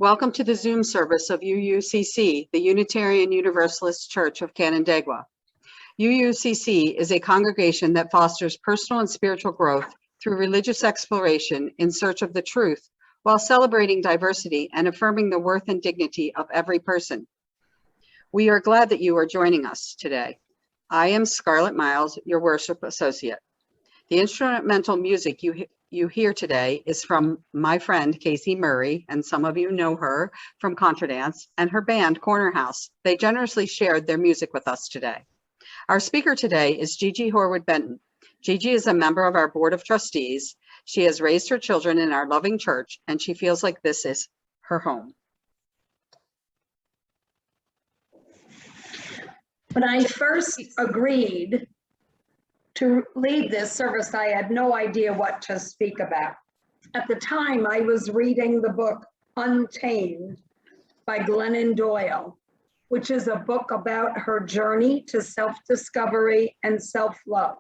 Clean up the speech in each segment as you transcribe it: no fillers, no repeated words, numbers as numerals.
Welcome to the Zoom service of UUCC, the Unitarian Universalist Church of Canandaigua. UUCC is a congregation that fosters personal and spiritual growth through religious exploration in search of the truth, while celebrating diversity and affirming the worth and dignity of every person. We are glad that you are joining us today. I am Scarlett Miles, your worship associate. The instrumental music you hear today is from my friend Casey Murray, and some of you know her from Contradance, and her band Corner House. They generously shared their music with us today. Our speaker today is Gigi Horwood Benton. Gigi is a member of our board of trustees. She has raised her children in our loving church, and she feels like this is her home. When I first agreed to lead this service, I had no idea what to speak about. At the time, I was reading the book Untamed by Glennon Doyle, which is a book about her journey to self-discovery and self-love.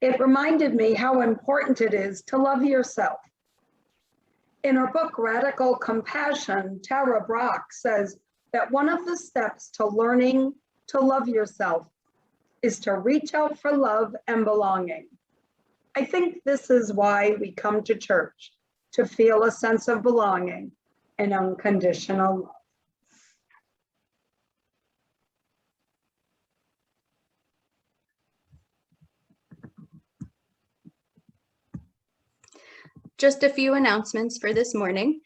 It reminded me how important it is to love yourself. In her book, Radical Compassion, Tara Brach says that one of the steps to learning to love yourself is to reach out for love and belonging. I think this is why we come to church, to feel a sense of belonging and unconditional love. Just a few announcements for this morning.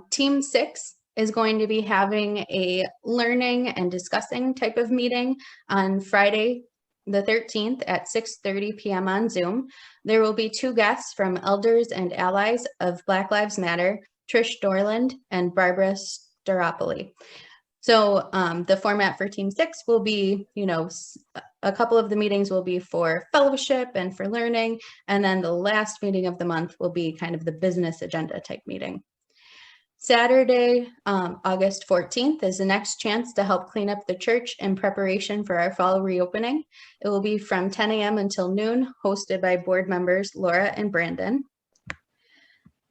Team 6 is going to be having a learning and discussing type of meeting on Friday, the 13th at 6:30 p.m. on Zoom. There will be 2 guests from Elders and Allies of Black Lives Matter, Trish Dorland and Barbara Staropoli. So the format for Team 6 will be, a couple of the meetings will be for fellowship and for learning, and then the last meeting of the month will be kind of the business agenda type meeting. Saturday, August 14th is the next chance to help clean up the church in preparation for our fall reopening. It will be from 10 a.m. until noon, hosted by board members Laura and Brandon.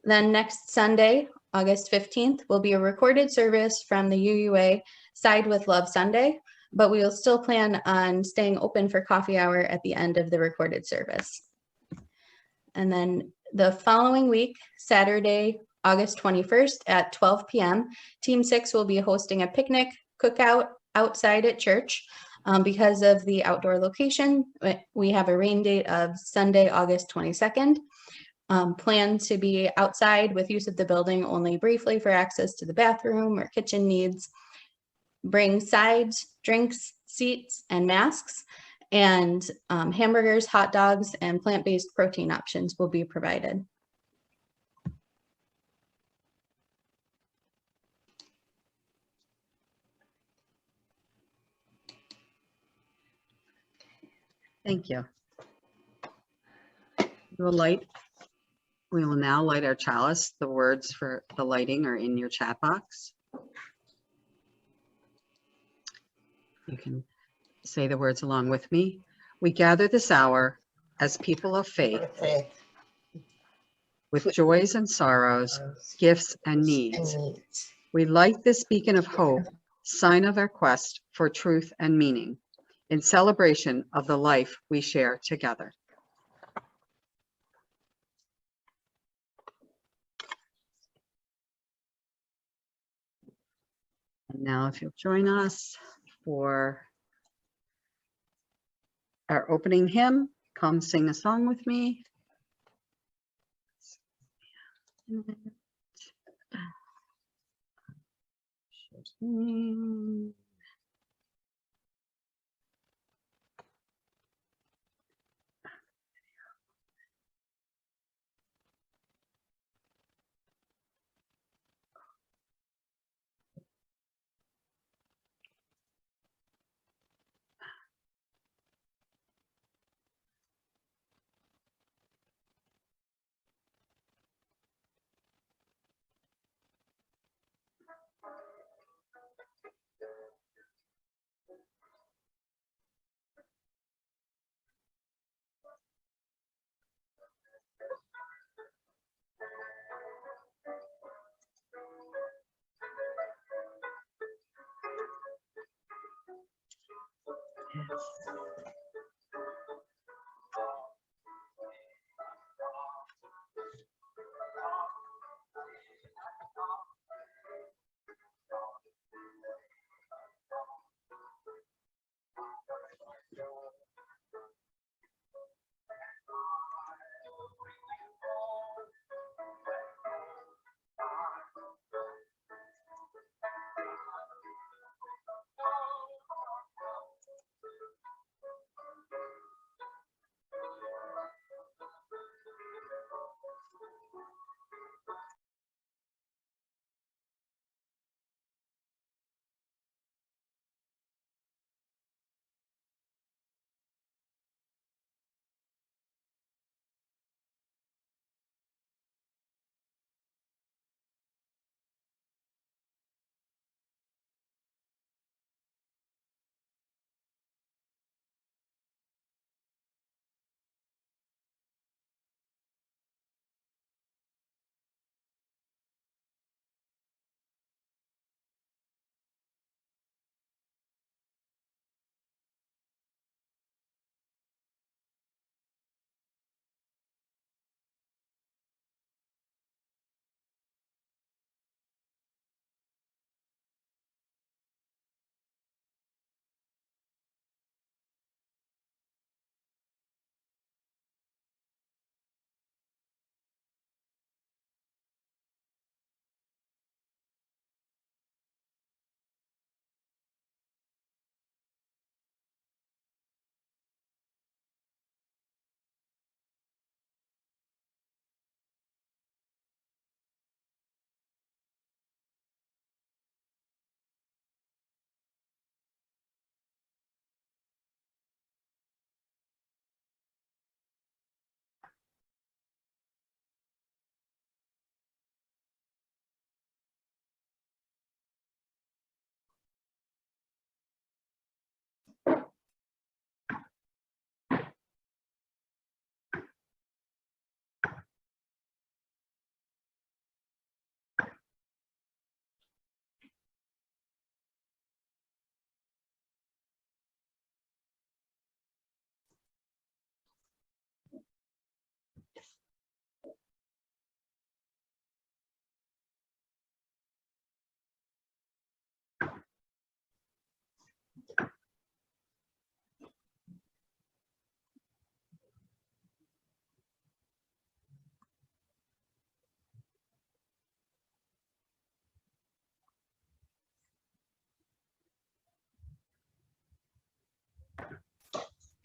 Then next Sunday, August 15th, will be a recorded service from the UUA Side with Love Sunday, but we will still plan on staying open for coffee hour at the end of the recorded service. And then the following week, Saturday, August 21st at 12 p.m., Team 6 will be hosting a picnic cookout outside at church. Because of the outdoor location, we have a rain date of Sunday, August 22nd. Plan to be outside with use of the building only briefly for access to the bathroom or kitchen needs. Bring sides, drinks, seats, and masks. And hamburgers, hot dogs, and plant-based protein options will be provided. Thank you. We will now light our chalice. The words for the lighting are in your chat box. You can say the words along with me. We gather this hour as people of faith, with joys and sorrows, gifts and needs. We light this beacon of hope, sign of our quest for truth and meaning, in celebration of the life we share together. And now if you'll join us for our opening hymn, come sing a song with me.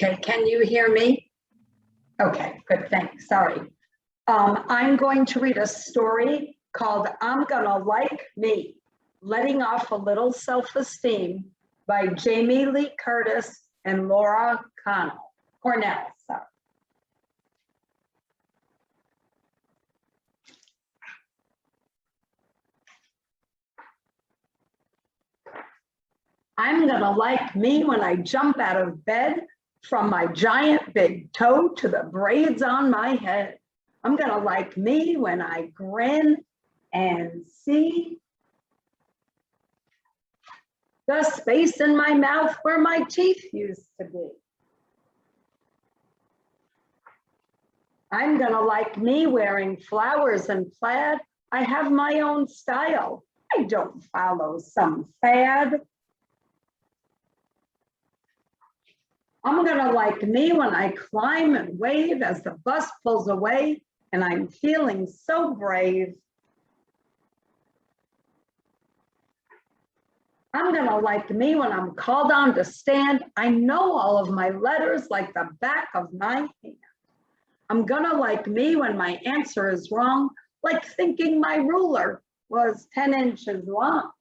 Okay, can you hear me? Okay, good, thanks, sorry. I'm going to read a story called I'm Gonna Like Me, Letting Off a Little Self-Esteem by Jamie Lee Curtis and Laura Cornell. Sorry. I'm gonna like me when I jump out of bed, from my giant big toe to the braids on my head. I'm gonna like me when I grin and see the space in my mouth where my teeth used to be. I'm gonna like me wearing flowers and plaid. I have my own style. I don't follow some fad. I'm gonna like me when I climb and wave as the bus pulls away and I'm feeling so brave. I'm gonna like me when I'm called on to stand. I know all of my letters like the back of my hand. I'm gonna like me when my answer is wrong, like thinking my ruler was 10 inches long.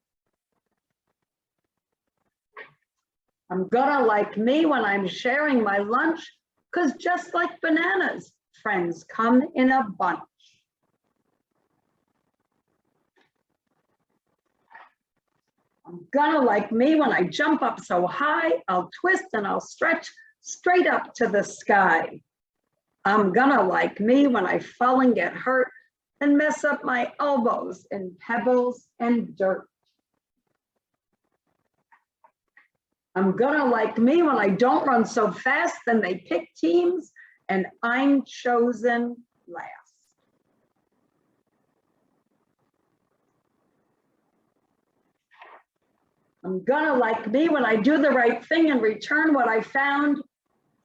I'm gonna like me when I'm sharing my lunch, because just like bananas, friends come in a bunch. I'm gonna like me when I jump up so high, I'll twist and I'll stretch straight up to the sky. I'm gonna like me when I fall and get hurt and mess up my elbows in pebbles and dirt. I'm gonna like me when I don't run so fast, then they pick teams and I'm chosen last. I'm gonna like me when I do the right thing and return what I found,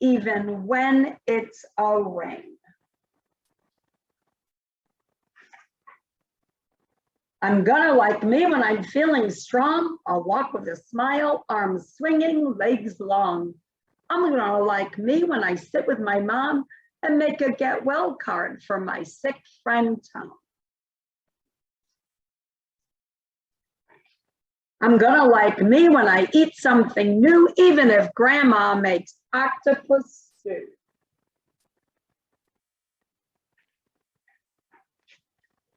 even when it's a rain. I'm gonna like me when I'm feeling strong. I'll walk with a smile, arms swinging, legs long. I'm gonna like me when I sit with my mom and make a get well card for my sick friend Tom. I'm gonna like me when I eat something new, even if grandma makes octopus stew.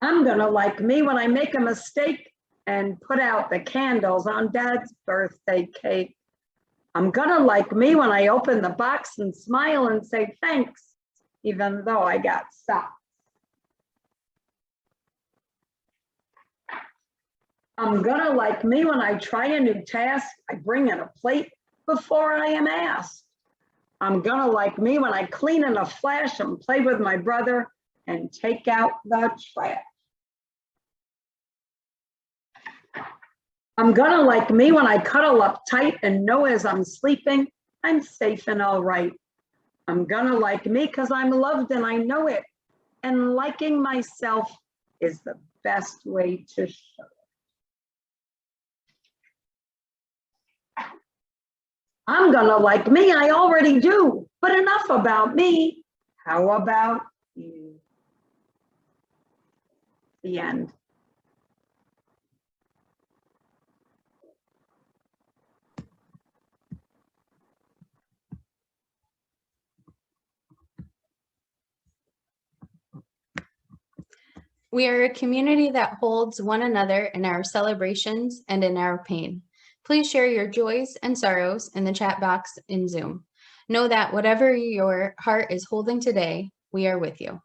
I'm gonna like me when I make a mistake and put out the candles on Dad's birthday cake. I'm gonna like me when I open the box and smile and say thanks, even though I got socks. I'm gonna like me when I try a new task, I bring in a plate before I am asked. I'm gonna like me when I clean in a flash and play with my brother and take out the trash. I'm gonna like me when I cuddle up tight and know as I'm sleeping, I'm safe and all right. I'm gonna like me because I'm loved and I know it. And liking myself is the best way to show it. I'm gonna like me, I already do, but enough about me. How about you? The end. We are a community that holds one another in our celebrations and in our pain. Please share your joys and sorrows in the chat box in Zoom. Know that whatever your heart is holding today, we are with you.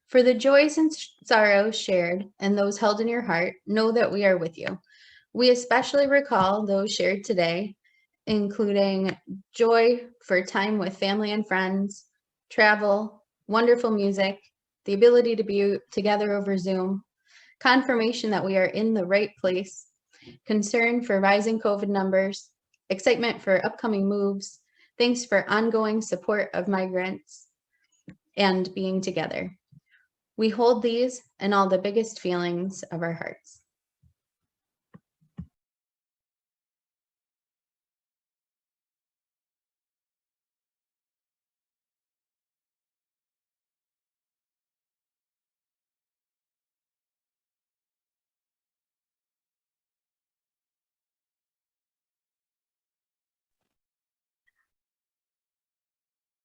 For the joys and sorrows shared and those held in your heart, know that we are with you. We especially recall those shared today, including joy for time with family and friends, travel, wonderful music, the ability to be together over Zoom, confirmation that we are in the right place, concern for rising COVID numbers, excitement for upcoming moves, thanks for ongoing support of migrants, and being together. We hold these and all the biggest feelings of our hearts.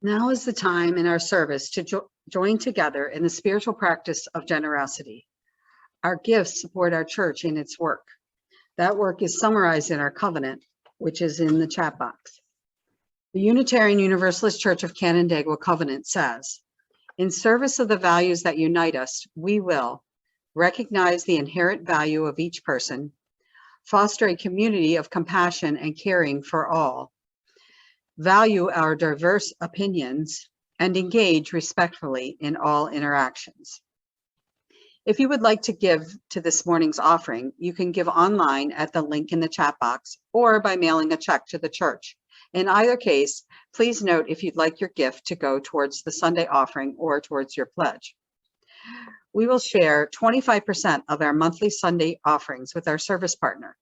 Now is the time in our service to join together in the spiritual practice of generosity. Our gifts support our church in its work. That work is summarized in our covenant, which is in the chat box. The Unitarian Universalist Church of Canandaigua covenant says, in service of the values that unite us, we will recognize the inherent value of each person, foster a community of compassion and caring for all, value our diverse opinions, and engage respectfully in all interactions. If you would like to give to this morning's offering, you can give online at the link in the chat box or by mailing a check to the church. In either case, please note if you'd like your gift to go towards the Sunday offering or towards your pledge. We will share 25% of our monthly Sunday offerings with our service partner.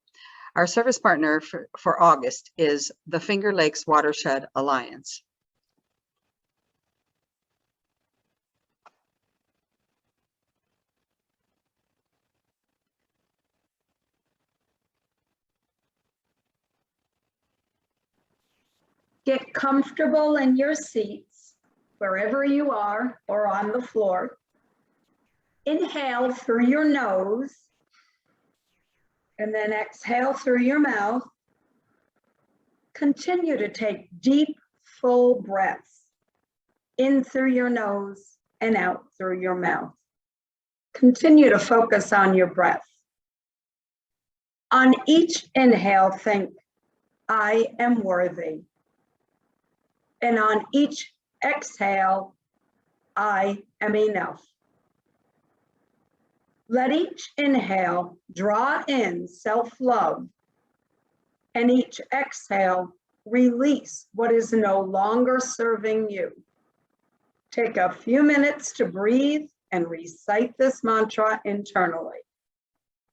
Our service partner for August is the Finger Lakes Watershed Alliance. Get comfortable in your seats, wherever you are or on the floor. Inhale through your nose and then exhale through your mouth. Continue to take deep, full breaths in through your nose and out through your mouth. Continue to focus on your breath. On each inhale, think, I am worthy. And on each exhale, I am enough. Let each inhale draw in self-love, and each exhale release what is no longer serving you. Take a few minutes to breathe and recite this mantra internally.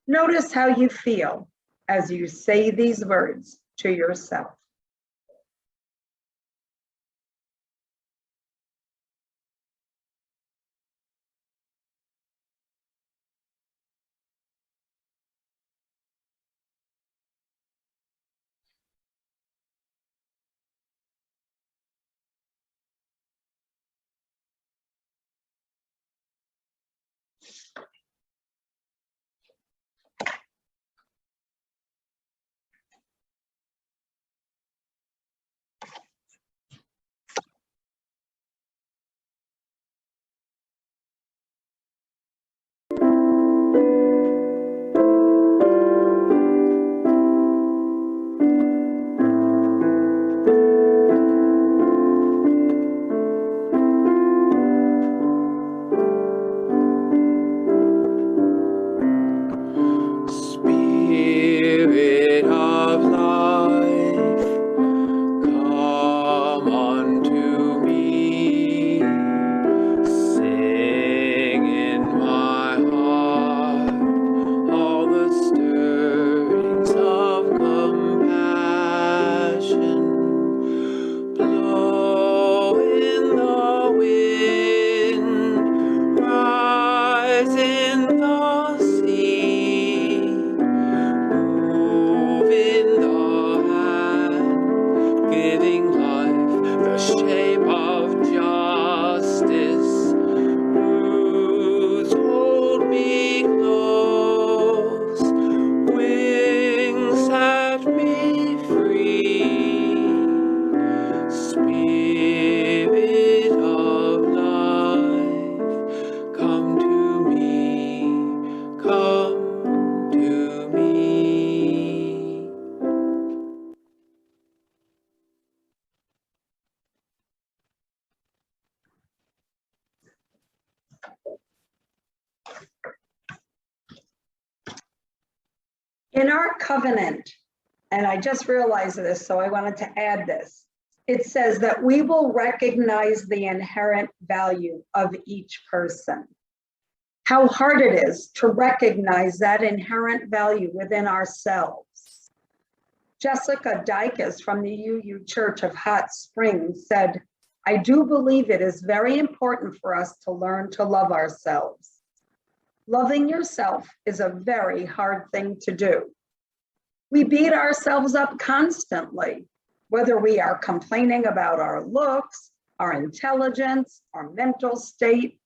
Notice how you feel as you say these words to yourself. Come covenant, and I just realized this, so I wanted to add this. It says that we will recognize the inherent value of each person. How hard it is to recognize that inherent value within ourselves. Jessica Dykes from the UU Church of Hot Springs said, I do believe it is very important for us to learn to love ourselves. Loving yourself is a very hard thing to do. We beat ourselves up constantly, whether we are complaining about our looks, our intelligence, our mental state.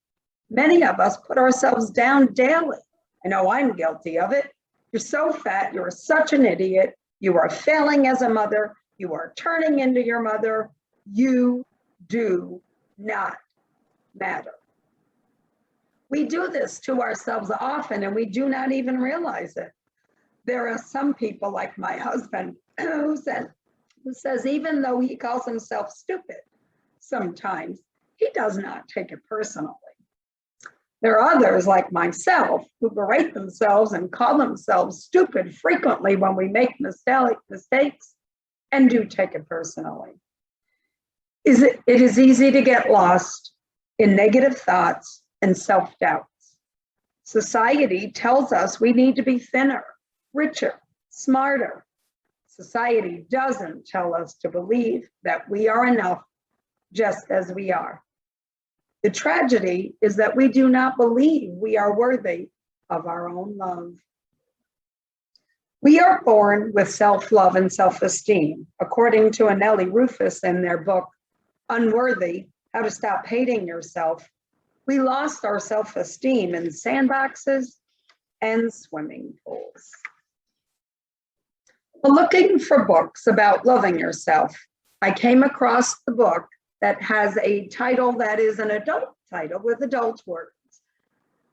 Many of us put ourselves down daily. I know I'm guilty of it. You're so fat, you're such an idiot, you are failing as a mother, you are turning into your mother, you do not matter. We do this to ourselves often and we do not even realize it. There are some people like my husband who says even though he calls himself stupid, sometimes he does not take it personally. There are others like myself who berate themselves and call themselves stupid frequently when we make mistakes and do take it personally. It is easy to get lost in negative thoughts and self-doubts. Society tells us we need to be thinner, richer, smarter. Society doesn't tell us to believe that we are enough just as we are. The tragedy is that we do not believe we are worthy of our own love. We are born with self-love and self-esteem, according to Anneli Rufus in their book, Unworthy, How to Stop Hating Yourself. We lost our self-esteem in sandboxes and swimming pools. While looking for books about loving yourself, I came across the book that has a title that is an adult title with adult words.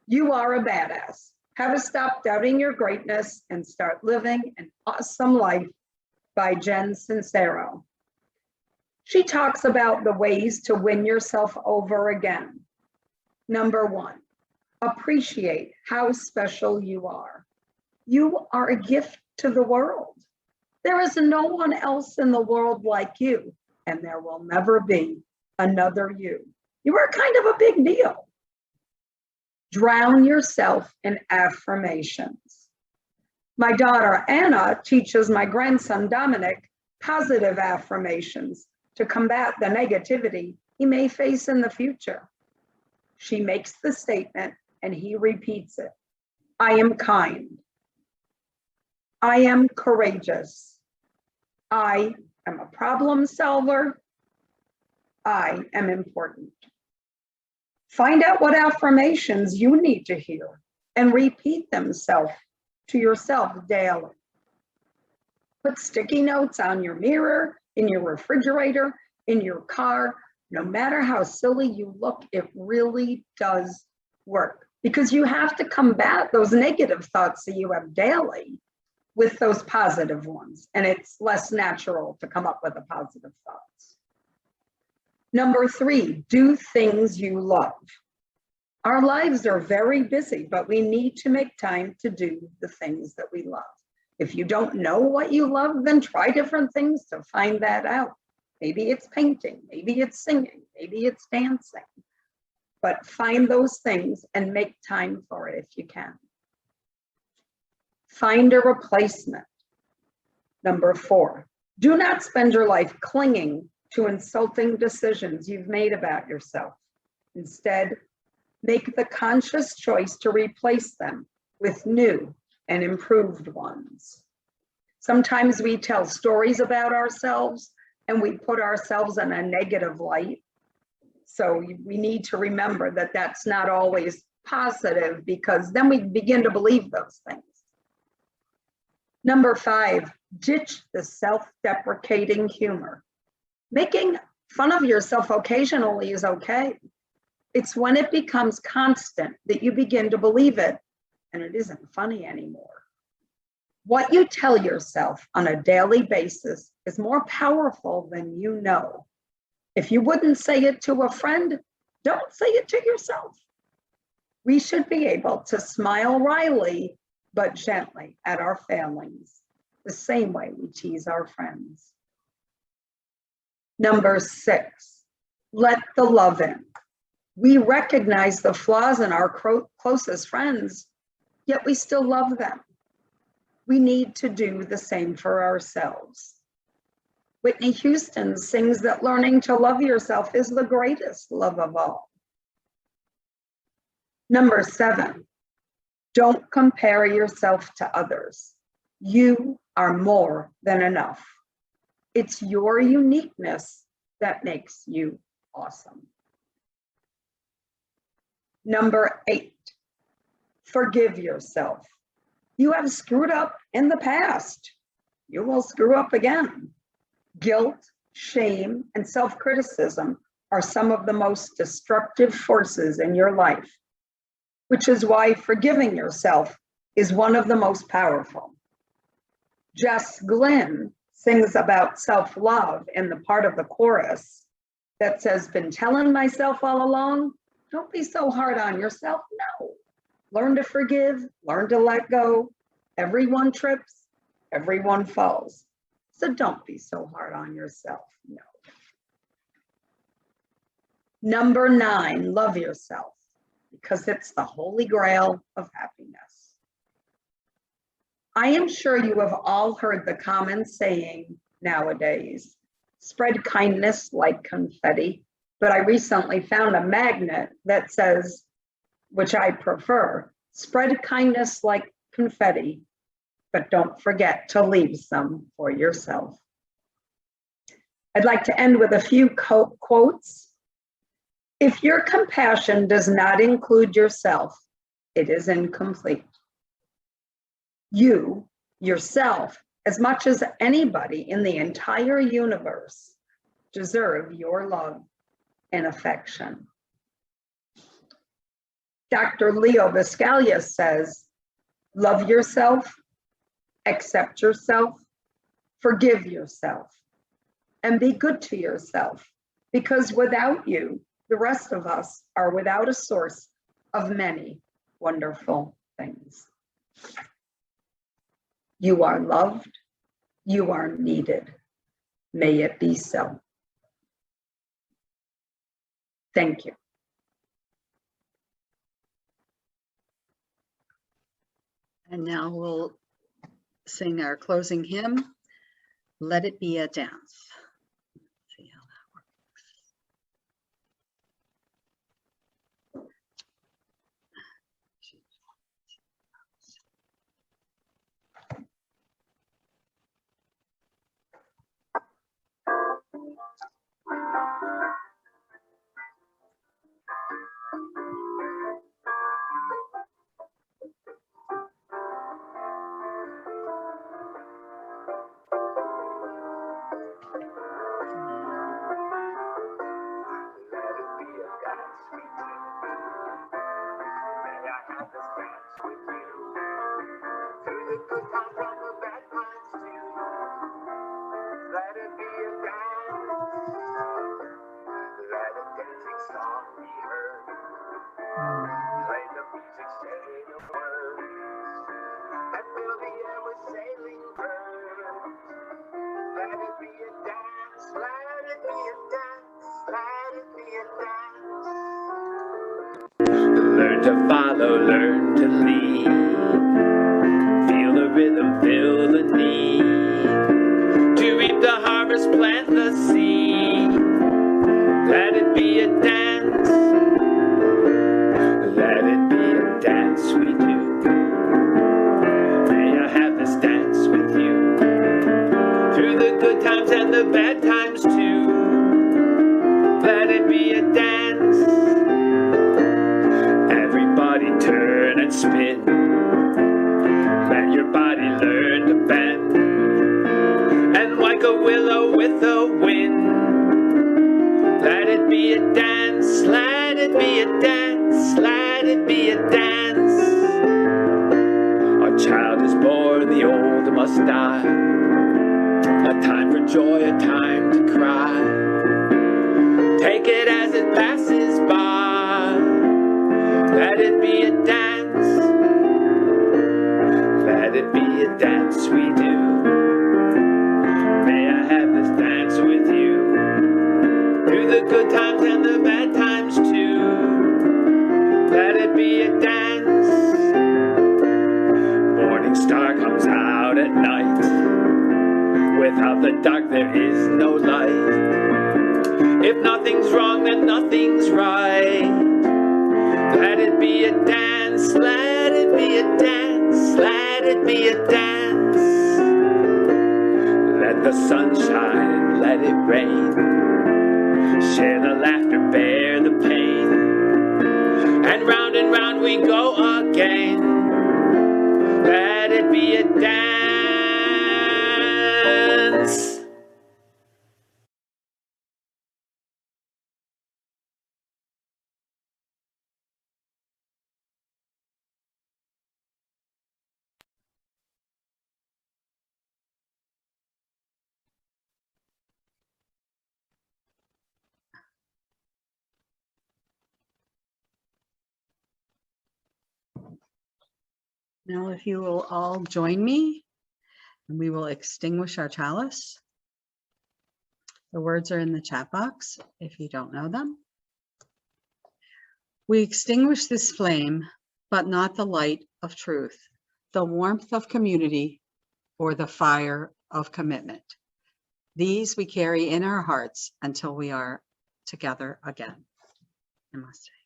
You Are a Badass, How to Stop Doubting Your Greatness and Start Living an Awesome Life by Jen Sincero. She talks about the ways to win yourself over again. Number 1, appreciate how special you are. You are a gift to the world. There is no one else in the world like you, and there will never be another you. You are kind of a big deal. Drown yourself in affirmations. My daughter Anna teaches my grandson Dominic positive affirmations to combat the negativity he may face in the future. She makes the statement and he repeats it. I am kind. I am courageous. I am a problem solver. I am important. Find out what affirmations you need to hear and repeat themselves to yourself daily. Put sticky notes on your mirror, in your refrigerator, in your car. No matter how silly you look, it really does work because you have to combat those negative thoughts that you have daily with those positive ones, and it's less natural to come up with the positive thoughts. Number 3, do things you love. Our lives are very busy, but we need to make time to do the things that we love. If you don't know what you love, then try different things to find that out. Maybe it's painting, maybe it's singing, maybe it's dancing, but find those things and make time for it if you can. Find a replacement. Number 4, do not spend your life clinging to insulting decisions you've made about yourself. Instead, make the conscious choice to replace them with new and improved ones. Sometimes we tell stories about ourselves and we put ourselves in a negative light. So we need to remember that that's not always positive because then we begin to believe those things. Number 5, ditch the self-deprecating humor. Making fun of yourself occasionally is okay. It's when it becomes constant that you begin to believe it and it isn't funny anymore. What you tell yourself on a daily basis is more powerful than you know. If you wouldn't say it to a friend, don't say it to yourself. We should be able to smile wryly but gently at our failings. the same way we tease our friends. Number 6, let the love in. We recognize the flaws in our closest friends, yet we still love them. We need to do the same for ourselves. Whitney Houston sings that learning to love yourself is the greatest love of all. Number 7, don't compare yourself to others. You are more than enough. It's your uniqueness that makes you awesome. Number 8, forgive yourself. You have screwed up in the past. You will screw up again. Guilt, shame, and self-criticism are some of the most destructive forces in your life, which is why forgiving yourself is one of the most powerful. Jess Glynn sings about self-love in the part of the chorus that says, been telling myself all along, don't be so hard on yourself. No, learn to forgive, learn to let go. Everyone trips, everyone falls. So don't be so hard on yourself, no. Number 9, love yourself, because it's the holy grail of happiness. I am sure you have all heard the common saying nowadays, spread kindness like confetti, but I recently found a magnet that says, which I prefer, spread kindness like confetti, but don't forget to leave some for yourself. I'd like to end with a few quotes. If your compassion does not include yourself, it is incomplete. You, yourself, as much as anybody in the entire universe, deserve your love and affection. Dr. Leo Viscalia says, love yourself, accept yourself, forgive yourself, and be good to yourself, because without you, the rest of us are without a source of many wonderful things. You are loved, you are needed. May it be so. Thank you. And now we'll sing our closing hymn, Let It Be a Dance. Let's see how that works. Learn to follow, learn to lead. Feel the rhythm, feel the need. To reap the harvest, plant the seed. Let it be a dance. Let it be a dance we do. May I have this dance with you. Through the good times and the bad times too. Let it be a dance. Everybody turn and spin. Let your body learn to bend. And like a willow with the wind. Let it be a dance, let it be a dance, let it be a dance. A child is born, the old must die. A time for joy, a time to cry. Take it as it passes by. Let it be a dance. Let it be a dance we do. good times and the bad times too. Let it be a dance. Morning star comes out at night. Without the dark there is no light. If nothing's wrong, then nothing's right. Let it be a dance, let it be a dance, let it be a dance. Let the sun shine, let it rain. Share the laughter, bear the pain. And round we go again. Let it be a dance. Now, if you will all join me, and we will extinguish our chalice. The words are in the chat box if you don't know them. We extinguish this flame, but not the light of truth, the warmth of community, or the fire of commitment. These we carry in our hearts until we are together again. Namaste.